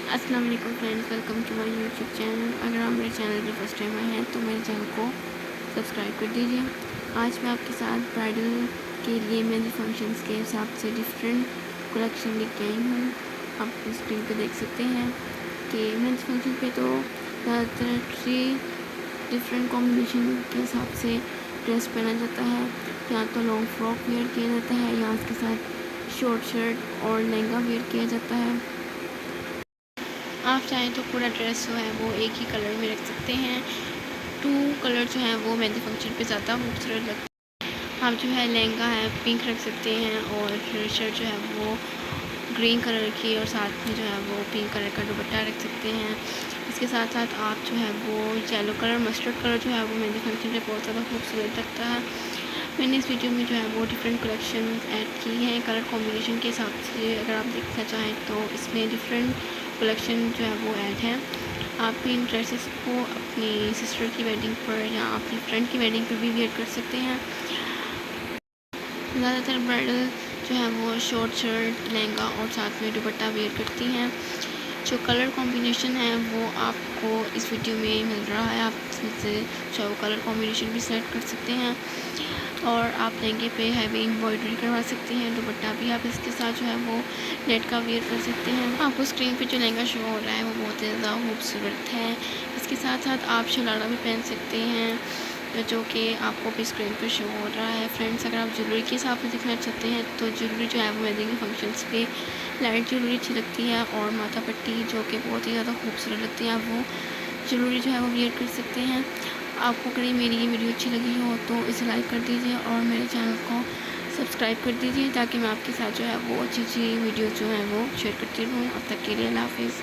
अस्सलाम वालेकुम friends, welcome to my YouTube channel. अगर आप मेरे चैनल पर फर्स्ट टाइम आए हैं तो मेरे चैनल को सब्सक्राइब कर दीजिए। आज मैं आपके साथ ब्राइडल के लिए मेहंदी फंक्शंस के हिसाब से डिफरेंट कलेक्शन लेके आई हूँ। आप स्क्रीन पे देख सकते हैं कि मेहंदी फंक्शन पे तो ज़्यादातर 3 डिफरेंट कॉम्बिनेशन के हिसाब से ड्रेस पहना जाता है। या तो लॉन्ग फ्रॉक वेयर किया जाता है या उसके साथ शॉर्ट शर्ट और लहंगा वेयर किया जाता है। आप चाहें तो पूरा ड्रेस जो है वो एक ही कलर में रख सकते हैं। 2 कलर जो है वो मेहंदी फंक्शन पे ज़्यादा खूबसूरत लगता है। आप जो है लहंगा है पिंक रख सकते हैं और शर्ट जो है वो ग्रीन कलर की और साथ में जो है वो पिंक कलर का दुपट्टा रख सकते हैं। इसके साथ साथ आप जो है वो येलो कलर मस्टर्ड कलर जो है वो मेहंदी फंक्शन पे बहुत ज़्यादा खूबसूरत लगता है। मैंने इस वीडियो में जो है वो डिफरेंट कलेक्शन ऐड की हैं कलर कॉम्बिनेशन के हिसाब से। अगर आप देखना चाहें तो इसमें डिफरेंट कलेक्शन जो है वो ऐड है। आप इन ड्रेसेस को अपनी सिस्टर की वेडिंग पर या अपनी फ्रेंड की वेडिंग पर भी वेयर कर सकते हैं। ज़्यादातर ब्राइडल जो है वो शॉर्ट शर्ट लहंगा और साथ में दुपट्टा वेयर करती हैं। जो कलर कॉम्बिनेशन है वो आपको इस वीडियो में मिल रहा है। आप इसमें से जो कलर कॉम्बिनेशन भी सेलेक्ट कर सकते हैं और आप लहंगे पे हैवी एम्ब्रॉयडरी करवा सकते हैं। दुपट्टा भी आप इसके साथ जो है वो नेट का वेयर कर सकते हैं। आपको स्क्रीन पे जो लहंगा शो हो रहा है वो बहुत ही ज़्यादा खूबसूरत है। इसके साथ साथ आप शरारा भी पहन सकते हैं जो कि आपको भी स्क्रीन पे शो हो रहा है। फ्रेंड्स, अगर आप ज्वेलरी के हिसाब से देखना चाहते हैं तो ज्वेलरी जो है वो वेडिंग फंक्शंस पे लाइट ज्वेलरी अच्छी लगती है और माथा पट्टी जो कि बहुत ही ज़्यादा खूबसूरत लगती है। आप वो ज्वेलरी जो है वो वेयर कर सकते हैं। आपको अगर मेरी ये वीडियो अच्छी लगी हो तो इसे लाइक कर दीजिए और मेरे चैनल को सब्सक्राइब कर दीजिए ताकि मैं आपके साथ जो है वो अच्छी वीडियो जो है वो शेयर करती रहूँ। अब तक के लिए अल्लाह हाफ़िज़।